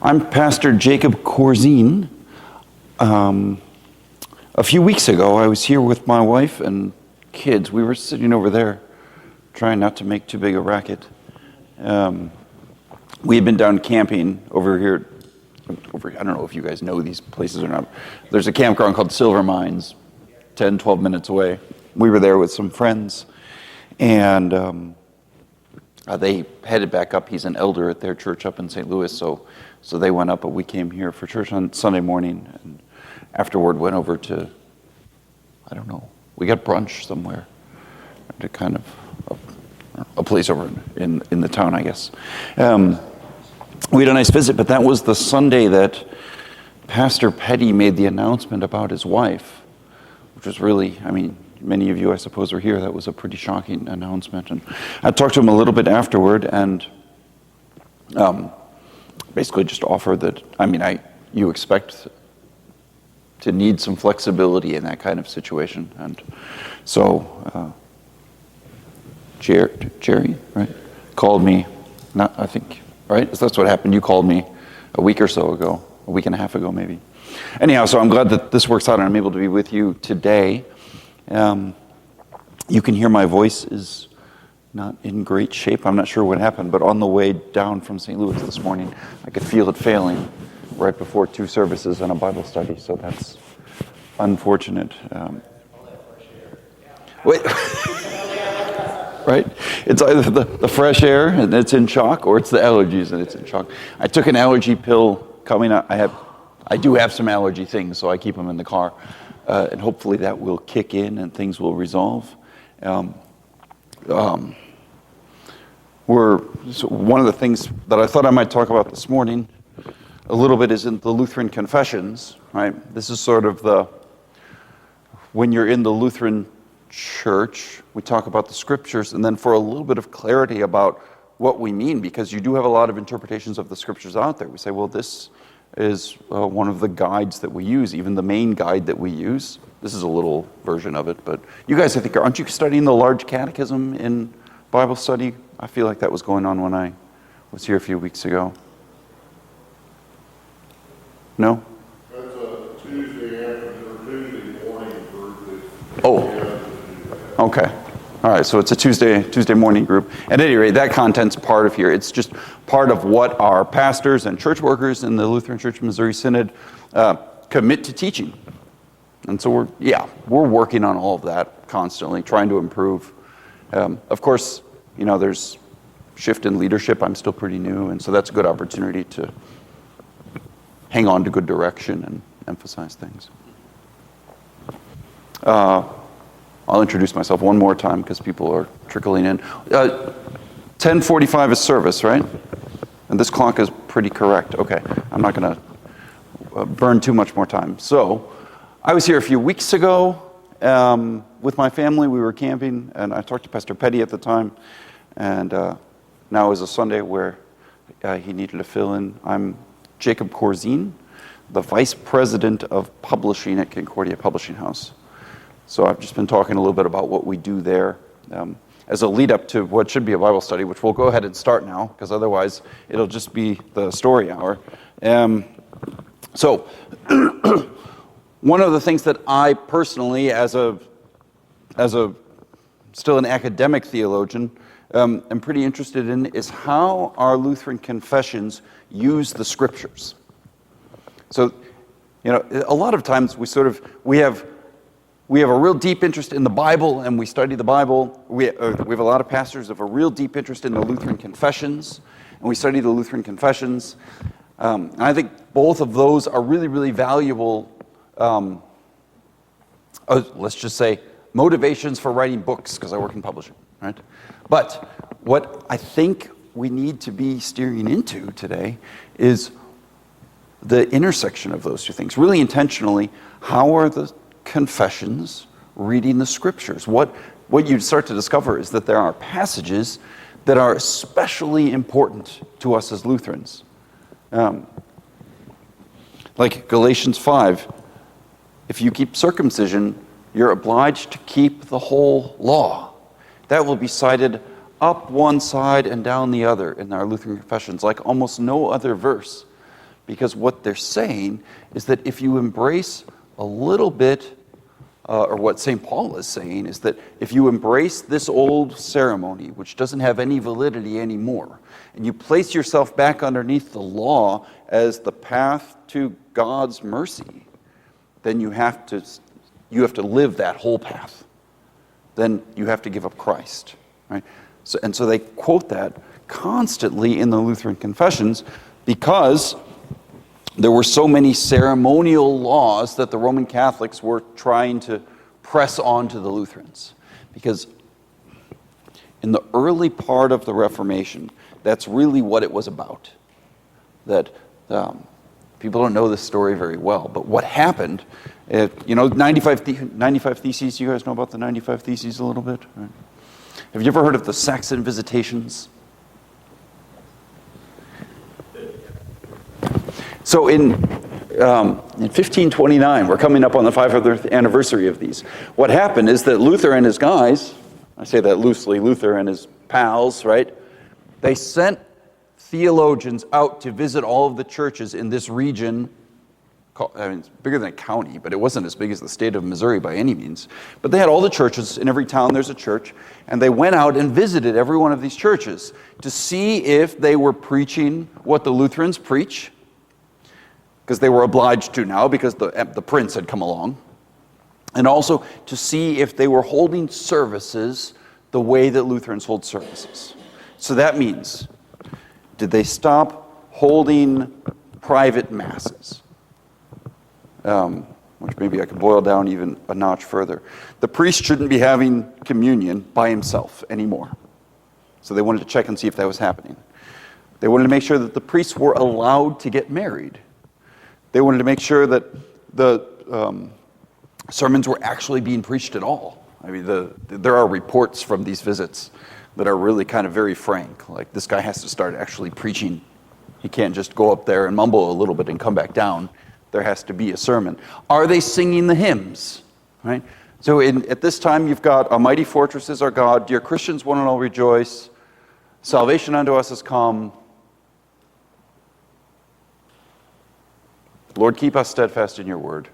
I'm Pastor Jacob Corzine. A few weeks ago, I was here with my wife and kids. We were sitting over there, trying not to make too big a racket. We had been down camping over here. I don't know if you guys know these places or not. There's a campground called Silver Mines, 10, 12 minutes away. We were there with some friends, and they headed back up. He's an elder at their church up in St. Louis, so they went up, but we came here for church on Sunday morning, and afterward went over to, I don't know, we got brunch somewhere, to kind of a place over in the town, I guess. We had a nice visit, but that was the Sunday that Pastor Petty made the announcement about his wife, which was really, many of you, I suppose, were here. That was a pretty shocking announcement. And I talked to him a little bit afterward, and basically just offered that, you expect to need some flexibility in that kind of situation. And so Jerry, right, called me, right? That's what happened. You called me a week or so ago, a week and a half ago maybe. Anyhow, so I'm glad that this works out and I'm able to be with you today. You can hear my voice is not in great shape. I'm not sure what happened, but on the way down from St. Louis this morning, I could feel it failing right before 2 services and a Bible study, so that's unfortunate. Wait. Right? It's either the fresh air and it's in shock, or it's the allergies and it's in shock. I took an allergy pill coming out. I do have some allergy things, so I keep them in the car. And hopefully that will kick in and things will resolve. So one of the things that I thought I might talk about this morning a little bit is in the Lutheran Confessions, right? This is sort of when you're in the Lutheran Church, we talk about the scriptures, and then for a little bit of clarity about what we mean, because you do have a lot of interpretations of the scriptures out there. We say, well, this is one of the guides that we use, even the main guide that we use. This is a little version of it, but you guys, I think, aren't you studying the large catechism in Bible study? I feel like that was going on when I was here a few weeks ago. No? That's a Tuesday afternoon or Tuesday morning group. Oh. Okay. All right, so it's a Tuesday morning group. At any rate, that content's part of here. It's just part of what our pastors and church workers in the Lutheran Church Missouri Synod commit to teaching. And so we're working on all of that constantly, trying to improve. Of course, there's shift in leadership. I'm still pretty new, and so that's a good opportunity to hang on to good direction and emphasize things. I'll introduce myself one more time because people are trickling in. 10:45 is service, right? And this clock is pretty correct. Okay, I'm not going to burn too much more time. So, I was here a few weeks ago with my family. We were camping, and I talked to Pastor Petty at the time. And now is a Sunday where he needed to fill in. I'm Jacob Corzine, the Vice President of Publishing at Concordia Publishing House. So I've just been talking a little bit about what we do there as a lead up to what should be a Bible study, which we'll go ahead and start now, because otherwise it'll just be the story hour. So one of the things that I personally, as a still an academic theologian, am pretty interested in is how our Lutheran confessions use the scriptures. So, a lot of times we have a real deep interest in the Bible, and we study the Bible. We have a lot of pastors of a real deep interest in the Lutheran confessions, and we study the Lutheran confessions. And I think both of those are really, really valuable, let's just say, motivations for writing books, because I work in publishing, right? But what I think we need to be steering into today is the intersection of those two things. Really intentionally, how are the confessions reading the scriptures? What you start to discover is that there are passages that are especially important to us as Lutherans. Like Galatians 5, if you keep circumcision, you're obliged to keep the whole law. That will be cited up one side and down the other in our Lutheran confessions, like almost no other verse. Because what they're saying is that if you embrace a little bit, or what St. Paul is saying is that if you embrace this old ceremony, which doesn't have any validity anymore, and you place yourself back underneath the law as the path to God's mercy, then you have to live that whole path. Then you have to give up Christ, right? So they quote that constantly in the Lutheran confessions because there were so many ceremonial laws that the Roman Catholics were trying to press on to the Lutherans. Because in the early part of the Reformation, that's really what it was about. That people don't know this story very well, but what happened, 95 Theses, you guys know about the 95 Theses a little bit? Right? Have you ever heard of the Saxon Visitations? So in 1529, we're coming up on the 500th anniversary of these. What happened is that Luther and his guys, I say that loosely, Luther and his pals, right? They sent theologians out to visit all of the churches in this region. It's bigger than a county, but it wasn't as big as the state of Missouri by any means. But they had all the churches. In every town there's a church. And they went out and visited every one of these churches to see if they were preaching what the Lutherans preach, because they were obliged to now because the prince had come along, and also to see if they were holding services the way that Lutherans hold services. So that means, did they stop holding private masses? Which maybe I could boil down even a notch further. The priest shouldn't be having communion by himself anymore. So they wanted to check and see if that was happening. They wanted to make sure that the priests were allowed to get married. They wanted to make sure that the sermons were actually being preached at all. I mean, there are reports from these visits that are really kind of very frank. Like, this guy has to start actually preaching. He can't just go up there and mumble a little bit and come back down. There has to be a sermon. Are they singing the hymns? Right? So at this time, you've got "A Mighty Fortress is Our God," "Dear Christians, one and all rejoice," "Salvation unto us has come," "Lord, keep us steadfast in your word,"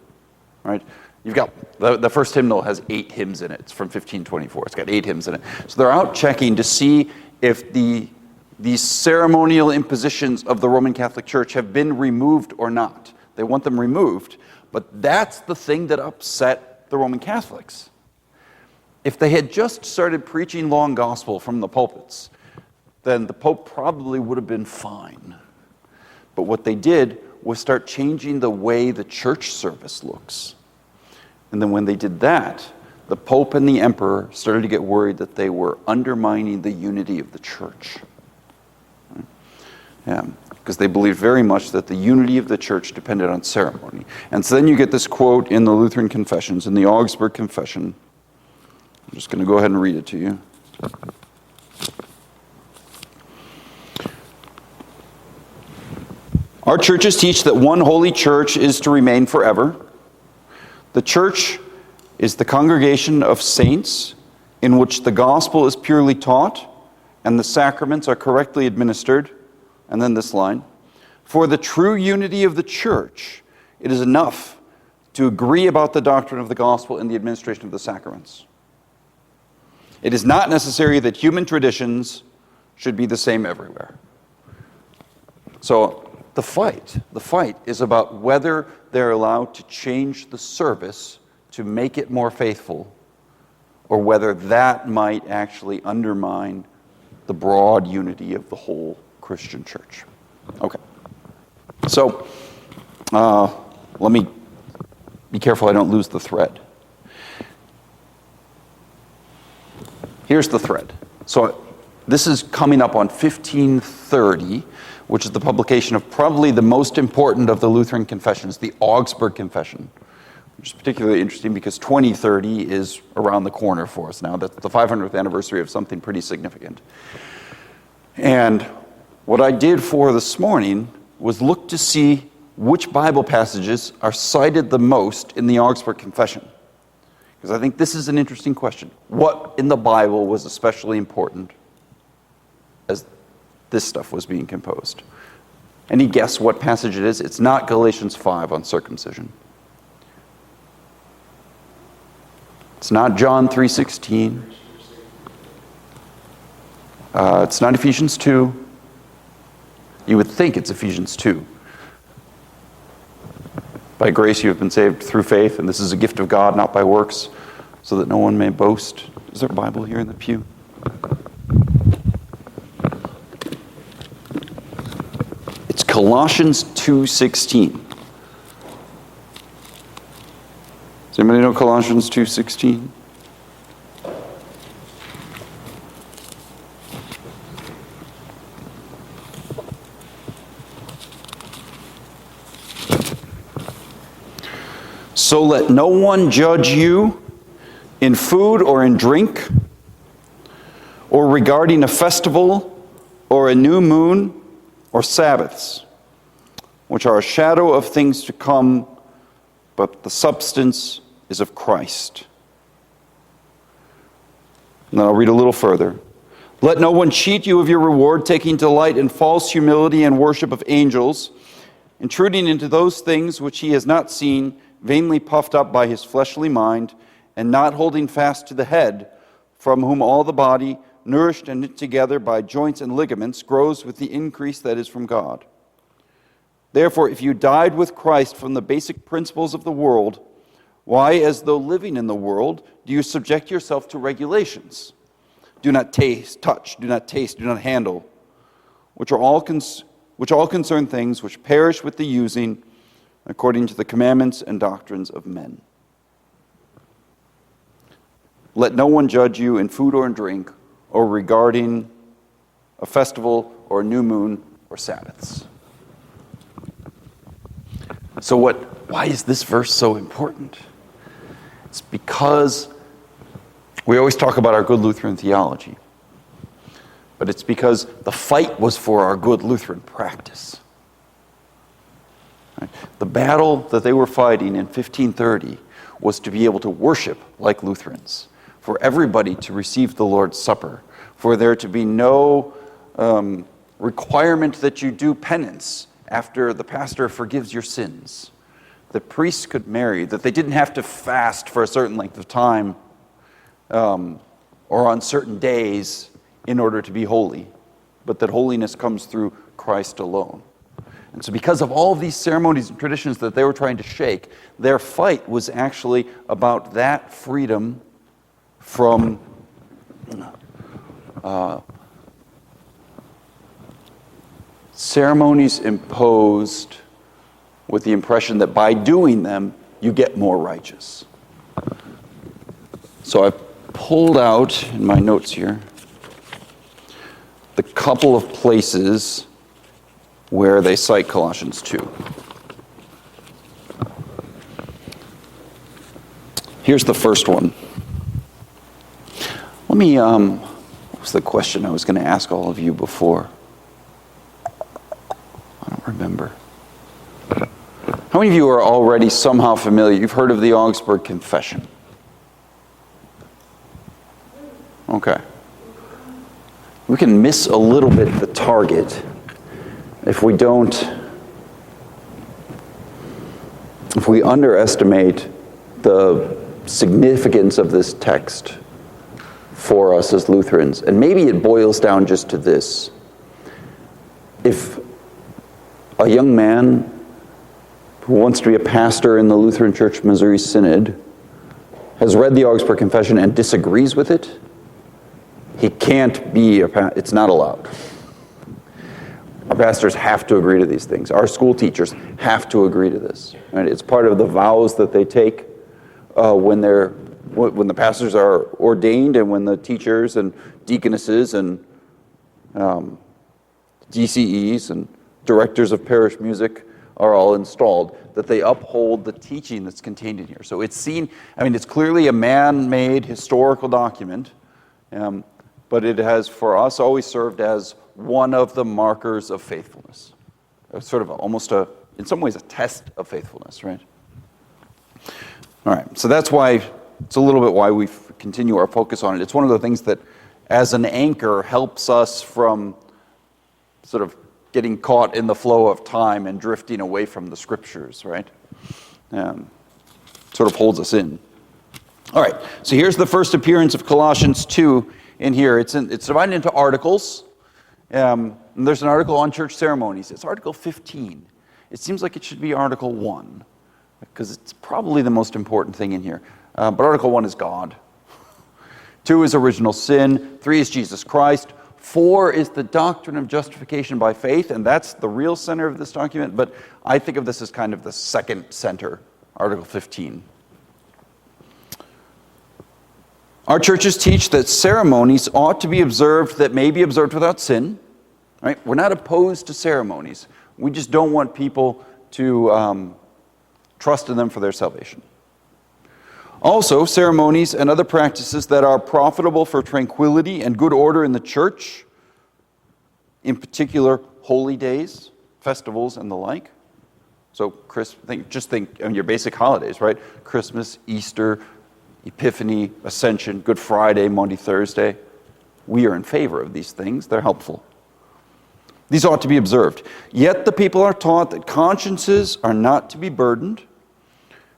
right? You've got, the first hymnal has 8 hymns in it. It's from 1524. It's got 8 hymns in it. So they're out checking to see if these ceremonial impositions of the Roman Catholic Church have been removed or not. They want them removed, but that's the thing that upset the Roman Catholics. If they had just started preaching long gospel from the pulpits, then the Pope probably would have been fine. But what they did was start changing the way the church service looks. And then when they did that, the Pope and the Emperor started to get worried that they were undermining the unity of the church. Yeah, because they believed very much that the unity of the church depended on ceremony. And so then you get this quote in the Lutheran Confessions, in the Augsburg Confession. I'm just going to go ahead and read it to you. Our churches teach that one holy church is to remain forever. The church is the congregation of saints in which the gospel is purely taught and the sacraments are correctly administered. And then this line, for the true unity of the church, it is enough to agree about the doctrine of the gospel and the administration of the sacraments. It is not necessary that human traditions should be the same everywhere. So the fight is about whether they're allowed to change the service to make it more faithful, or whether that might actually undermine the broad unity of the whole Christian church. Okay. So, let me be careful I don't lose the thread. Here's the thread. So, this is coming up on 1530, which is the publication of probably the most important of the Lutheran confessions, the Augsburg Confession, which is particularly interesting because 2030 is around the corner for us now. That's the 500th anniversary of something pretty significant. And what I did for this morning was look to see which Bible passages are cited the most in the Augsburg Confession. Because I think this is an interesting question. What in the Bible was especially important as this stuff was being composed? Any guess what passage it is? It's not Galatians 5 on circumcision. It's not John 3:16. It's not Ephesians 2. You would think it's Ephesians 2. By grace you have been saved through faith, and this is a gift of God, not by works, so that no one may boast. Is there a Bible here in the pew? It's Colossians 2:16. Does anybody know Colossians 2:16? So let no one judge you in food or in drink, or regarding a festival, or a new moon, or Sabbaths, which are a shadow of things to come, but the substance is of Christ. And then I'll read a little further. Let no one cheat you of your reward, taking delight in false humility and worship of angels, intruding into those things which he has not seen, vainly puffed up by his fleshly mind, and not holding fast to the head, from whom all the body, nourished and knit together by joints and ligaments, grows with the increase that is from God. Therefore, if you died with Christ from the basic principles of the world, why, as though living in the world, do you subject yourself to regulations? Do not taste, touch, do not taste, do not handle, which all concern things which perish with the using, according to the commandments and doctrines of men. Let no one judge you in food or in drink, or regarding a festival or a new moon or Sabbaths. So why is this verse so important? It's because we always talk about our good Lutheran theology, but it's because the fight was for our good Lutheran practice. The battle that they were fighting in 1530 was to be able to worship like Lutherans, for everybody to receive the Lord's Supper, for there to be no requirement that you do penance after the pastor forgives your sins. The priests could marry, that they didn't have to fast for a certain length of time or on certain days in order to be holy, but that holiness comes through Christ alone. And so because of all of these ceremonies and traditions that they were trying to shake, their fight was actually about that freedom from ceremonies imposed with the impression that by doing them, you get more righteous. So I've pulled out in my notes here the couple of places where they cite Colossians 2. Here's the first one. Let me, what was the question I was going to ask all of you before? I don't remember. How many of you are already somehow familiar? You've heard of the Augsburg Confession? Okay. We can miss a little bit the target if we underestimate the significance of this text for us as Lutherans. And maybe it boils down just to this. If a young man who wants to be a pastor in the Lutheran Church Missouri Synod has read the Augsburg Confession and disagrees with it, he can't be it's not allowed. Our pastors have to agree to these things. Our school teachers have to agree to this. Right? It's part of the vows that they take when the pastors are ordained, and when the teachers and deaconesses and DCEs and directors of parish music are all installed, that they uphold the teaching that's contained in here. So it's it's clearly a man-made historical document, but it has, for us, always served as one of the markers of faithfulness. It's sort of in some ways, a test of faithfulness, right? All right, so that's why, it's a little bit why we continue our focus on it. It's one of the things that, as an anchor, helps us from sort of getting caught in the flow of time and drifting away from the scriptures, right? Sort of holds us in. All right, so here's the first appearance of Colossians 2 in here. It's divided into articles. And there's an article on church ceremonies. It's Article 15. It seems like it should be Article 1, because it's probably the most important thing in here. But Article 1 is God. 2 is original sin. 3 is Jesus Christ. 4 is the doctrine of justification by faith, and that's the real center of this document, but I think of this as kind of the second center, Article 15. Our churches teach that ceremonies ought to be observed that may be observed without sin. Right? We're not opposed to ceremonies. We just don't want people to trust in them for their salvation. Also, ceremonies and other practices that are profitable for tranquility and good order in the church, in particular holy days, festivals, and the like. So just think your basic holidays, right? Christmas, Easter, Epiphany, Ascension, Good Friday, Monday, Thursday. We are in favor of these things. They're helpful. These ought to be observed. Yet the people are taught that consciences are not to be burdened,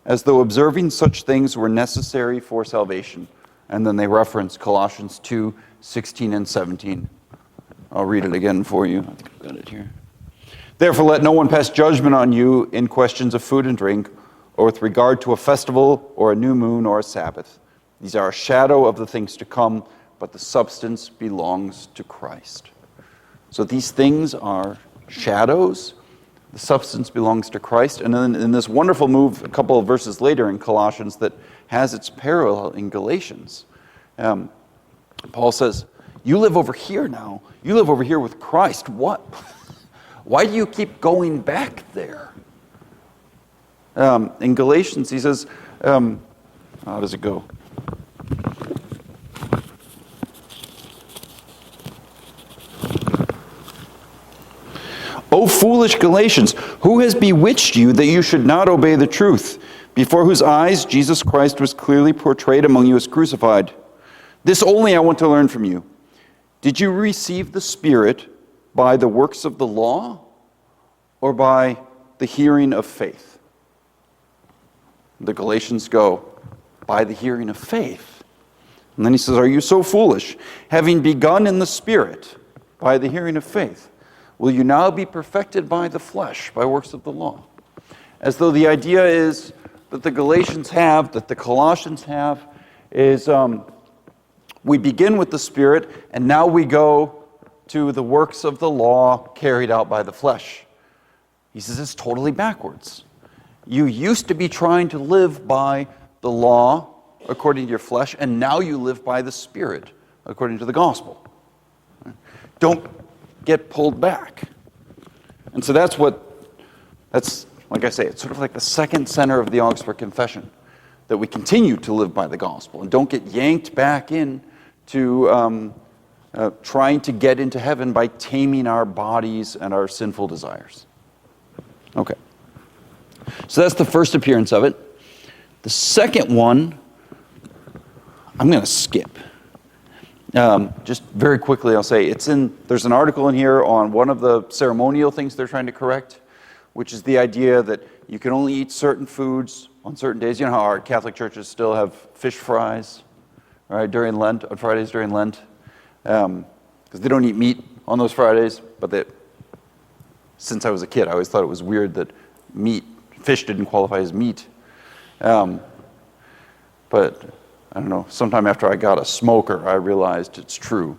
as though observing such things were necessary for salvation. And then they reference Colossians 2, 16 and 17. I'll read it again for you. I think I've got it here. Therefore let no one pass judgment on you in questions of food and drink, or with regard to a festival, or a new moon, or a Sabbath. These are a shadow of the things to come, but the substance belongs to Christ. So these things are shadows. The substance belongs to Christ. And then in this wonderful move, a couple of verses later in Colossians that has its parallel in Galatians, Paul says, you live over here now. You live over here with Christ. What? Why do you keep going back there? In Galatians, he says, how does it go? O foolish Galatians, who has bewitched you that you should not obey the truth, before whose eyes Jesus Christ was clearly portrayed among you as crucified? This only I want to learn from you. Did you receive the Spirit by the works of the law, or by the hearing of faith? The Galatians go, by the hearing of faith. And then he says, are you so foolish? Having begun in the Spirit, by the hearing of faith, will you now be perfected by the flesh, by works of the law? As though the idea is that the Galatians have, that the Colossians have, is we begin with the Spirit, and now we go to the works of the law carried out by the flesh. He says it's totally backwards. You used to be trying to live by the law according to your flesh, and now you live by the Spirit according to the gospel. Don't get pulled back. And so that's like I say, it's sort of like the second center of the Augsburg Confession, that we continue to live by the gospel and don't get yanked back in to trying to get into heaven by taming our bodies and our sinful desires. Okay. So that's the first appearance of it. The second one, I'm going to skip. Just very quickly, I'll say there's an article in here on one of the ceremonial things they're trying to correct, which is the idea that you can only eat certain foods on certain days. You know how our Catholic churches still have fish fries, right, during Lent, on Fridays during Lent, because they don't eat meat on those Fridays. But since I was a kid, I always thought it was weird that fish didn't qualify as meat. But I don't know, sometime after I got a smoker, I realized it's true.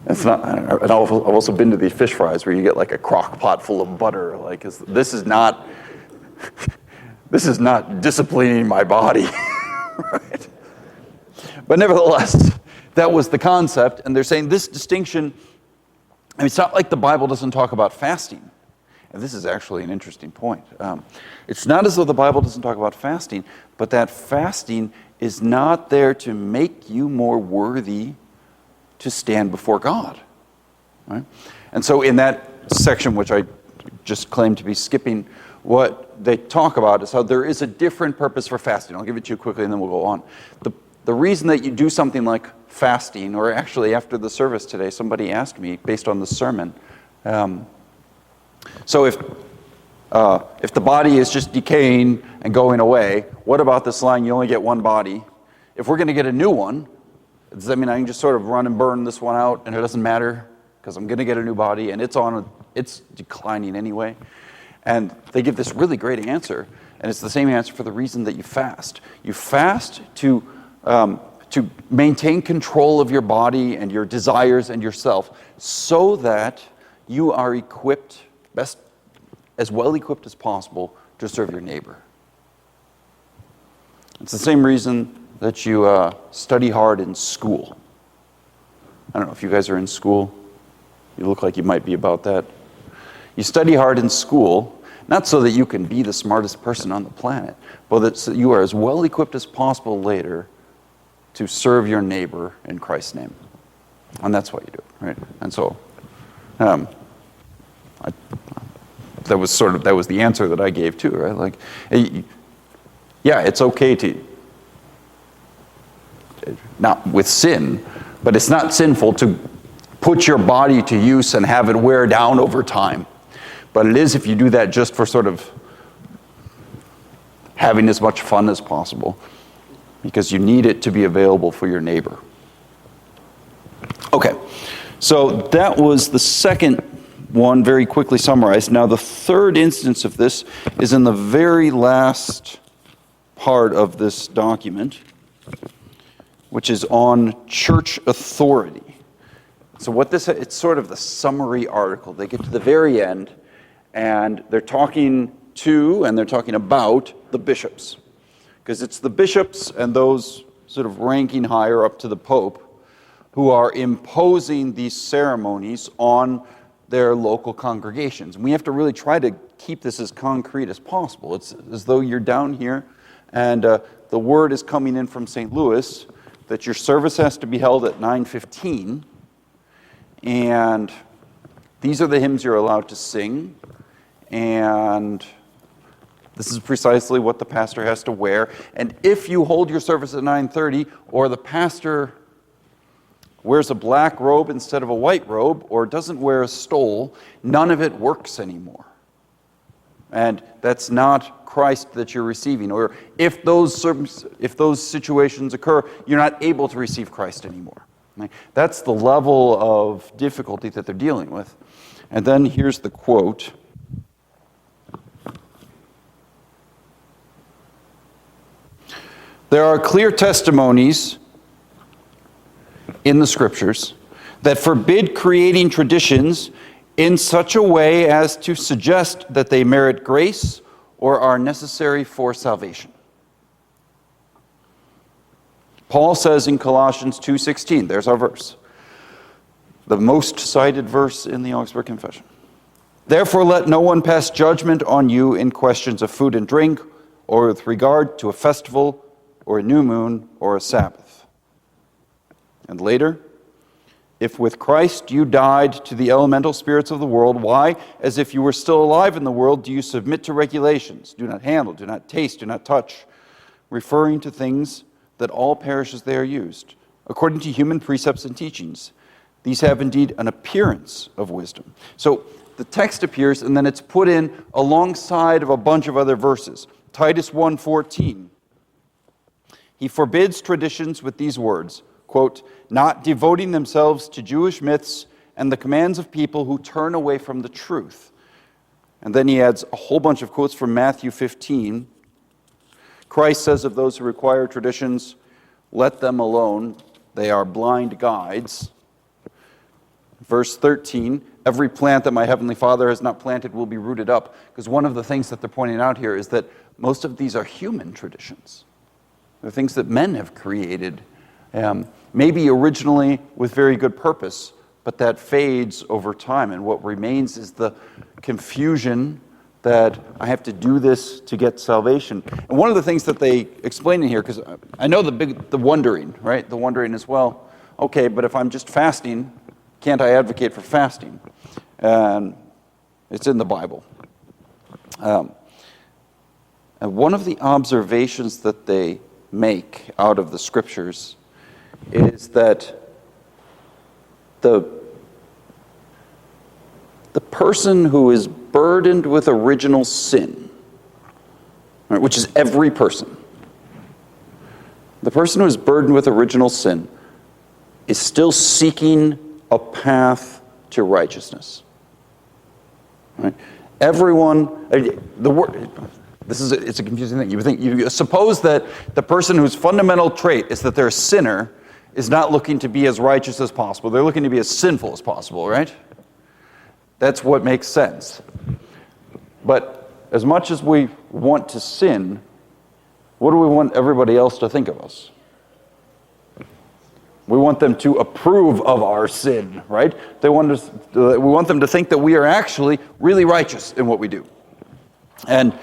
It's not, and I've also been to these fish fries where you get like a crock pot full of butter. Like, this is not disciplining my body, right? But nevertheless, that was the concept, and they're saying this distinction, it's not like the Bible doesn't talk about fasting. And this is actually an interesting point. It's not as though the Bible doesn't talk about fasting, but that fasting is not there to make you more worthy to stand before God. Right? And so in that section, which I just claim to be skipping, what they talk about is how there is a different purpose for fasting. I'll give it to you quickly and then we'll go on. The reason that you do something like fasting, or actually after the service today, somebody asked me, based on the sermon, so if the body is just decaying and going away, what about this line, you only get one body? If we're going to get a new one, does that mean I can just sort of run and burn this one out and it doesn't matter because I'm going to get a new body and it's declining anyway? And they give this really great answer, and it's the same answer for the reason that you fast. You fast to maintain control of your body and your desires and yourself so that you are equipped, as well equipped as possible to serve your neighbor. It's the same reason that you study hard in school. I don't know if you guys are in school. You look like you might be about that. You study hard in school, not so that you can be the smartest person on the planet, but that so you are as well equipped as possible later to serve your neighbor in Christ's name. And that's why you do it, right? And so, that was the answer that I gave too, right? Like, yeah, it's okay to, not with sin, but it's not sinful to put your body to use and have it wear down over time. But it is if you do that just for sort of having as much fun as possible, because you need it to be available for your neighbor. Okay, so that was the second one, very quickly summarized. Now the third instance of this is in the very last part of this document, which is on church authority. So it's sort of the summary article. They get to the very end, and they're talking to and they're talking about the bishops. Because it's the bishops and those sort of ranking higher up to the Pope who are imposing these ceremonies on their local congregations. And we have to really try to keep this as concrete as possible. It's as though you're down here and the word is coming in from St. Louis that your service has to be held at 9:15, and these are the hymns you're allowed to sing, and this is precisely what the pastor has to wear. And if you hold your service at 9:30, or the pastor wears a black robe instead of a white robe, or doesn't wear a stole, none of it works anymore. And that's not Christ that you're receiving. Or if those situations occur, you're not able to receive Christ anymore. That's the level of difficulty that they're dealing with. And then here's the quote. There are clear testimonies in the scriptures that forbid creating traditions in such a way as to suggest that they merit grace or are necessary for salvation. Paul says in Colossians 2:16, there's our verse, the most cited verse in the Augsburg Confession. Therefore let no one pass judgment on you in questions of food and drink, or with regard to a festival, or a new moon, or a Sabbath. And later, if with Christ you died to the elemental spirits of the world, why, as if you were still alive in the world, do you submit to regulations? Do not handle, do not taste, do not touch, referring to things that all perish as they are used, according to human precepts and teachings. These have indeed an appearance of wisdom. So the text appears, and then it's put in alongside of a bunch of other verses. Titus 1:14. He forbids traditions with these words, quote, not devoting themselves to Jewish myths and the commands of people who turn away from the truth. And then he adds a whole bunch of quotes from Matthew 15. Christ says of those who require traditions, let them alone. They are blind guides. Verse 13, every plant that my heavenly Father has not planted will be rooted up. Because one of the things that they're pointing out here is that most of these are human traditions. They're things that men have created, maybe originally with very good purpose, but that fades over time. And what remains is the confusion that I have to do this to get salvation. And one of the things that they explain in here, because I know the wondering, right? The wondering as well. Okay, but if I'm just fasting, can't I advocate for fasting? And it's in the Bible. And one of the observations that they make out of the scriptures is that the person who is burdened with original sin, right, which is every person, the person who is burdened with original sin is still seeking a path to righteousness. Right? Everyone, the word, it's a confusing thing. You suppose that the person whose fundamental trait is that they're a sinner is not looking to be as righteous as possible. They're looking to be as sinful as possible, right? That's what makes sense. But as much as we want to sin, what do we want everybody else to think of us? We want them to approve of our sin, right? We want them to think that we are actually really righteous in what we do. And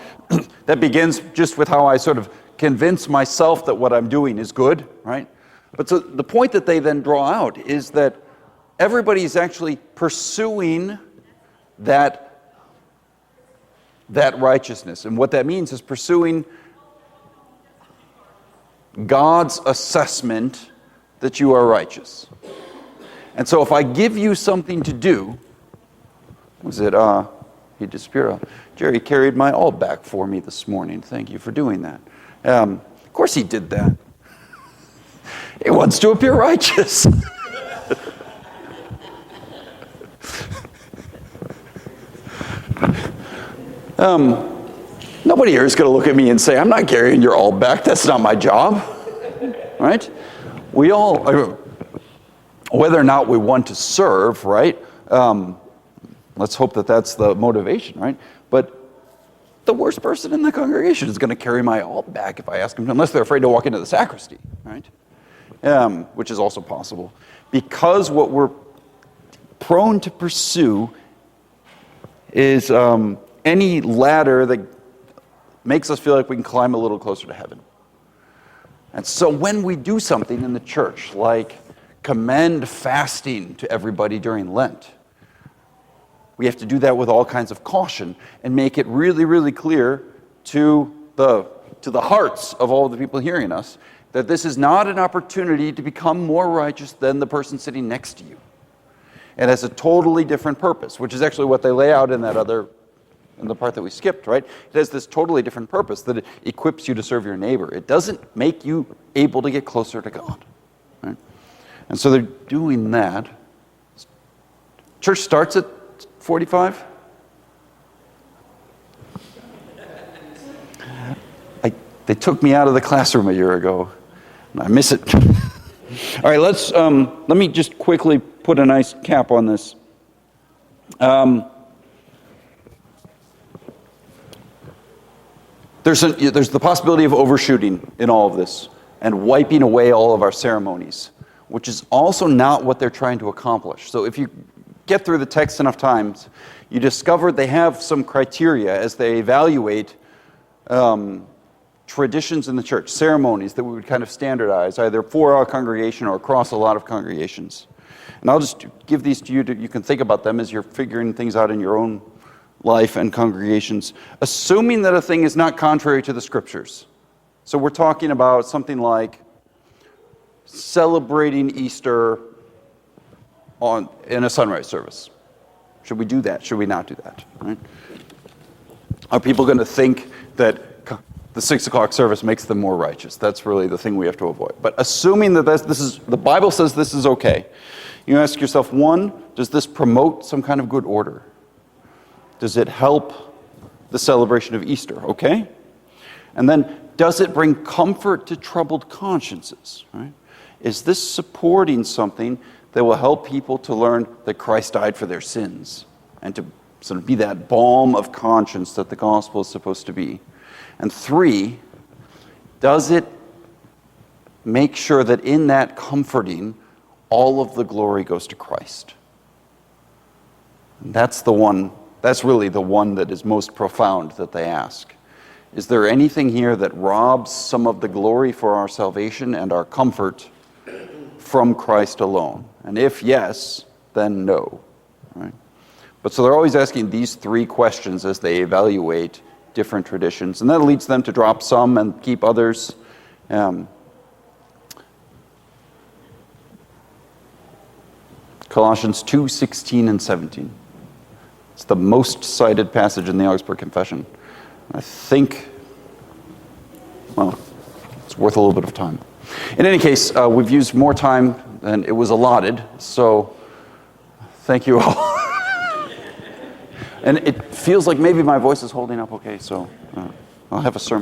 that begins just with how I sort of convince myself that what I'm doing is good, right? But so the point that they then draw out is that everybody's actually pursuing that righteousness. And what that means is pursuing God's assessment that you are righteous. And so if I give you something to do, he disappeared. Jerry carried my all back for me this morning. Thank you for doing that. Of course he did that. He wants to appear righteous. Nobody here is going to look at me and say, I'm not carrying your all back. That's not my job. Right? We all, whether or not we want to serve, right? Let's hope that that's the motivation, right? But the worst person in the congregation is going to carry my all back if I ask them to, unless they're afraid to walk into the sacristy, right? Which is also possible. Because what we're prone to pursue is any ladder that makes us feel like we can climb a little closer to heaven. And so when we do something in the church, like commend fasting to everybody during Lent, we have to do that with all kinds of caution and make it really, really clear to the hearts of all the people hearing us that this is not an opportunity to become more righteous than the person sitting next to you. It has a totally different purpose, which is actually what they lay out in the part that we skipped, right? It has this totally different purpose, that it equips you to serve your neighbor. It doesn't make you able to get closer to God, right? And so they're doing that. Church starts at 45. They took me out of the classroom a year ago, and I miss it. All right, let me just quickly put a nice cap on this. There's the possibility of overshooting in all of this and wiping away all of our ceremonies, which is also not what they're trying to accomplish. So if you get through the text enough times, you discover they have some criteria as they evaluate traditions in the church, ceremonies that we would kind of standardize, either for our congregation or across a lot of congregations. And I'll just give these to you. You can think about them as you're figuring things out in your own life and congregations, assuming that a thing is not contrary to the scriptures. So we're talking about something like celebrating Easter in a sunrise service. Should we do that? Should we not do that? Right? Are people going to think that the 6 o'clock service makes them more righteous? That's really the thing we have to avoid. But assuming that the Bible says this is okay, you ask yourself, one, does this promote some kind of good order? Does it help the celebration of Easter? Okay. And then, does it bring comfort to troubled consciences? Right? Is this supporting something that will help people to learn that Christ died for their sins and to sort of be that balm of conscience that the gospel is supposed to be? And 3, does it make sure that in that comforting, all of the glory goes to Christ? And that's really the one that is most profound that they ask. Is there anything here that robs some of the glory for our salvation and our comfort from Christ alone? And if yes, then no. Right? But so they're always asking these 3 questions as they evaluate different traditions. And that leads them to drop some and keep others. Colossians 2, 16 and 17. It's the most cited passage in the Augsburg Confession. I think, well, it's worth a little bit of time. In any case, we've used more time than it was allotted, so thank you all. And it feels like maybe my voice is holding up okay, so I'll have a sermon.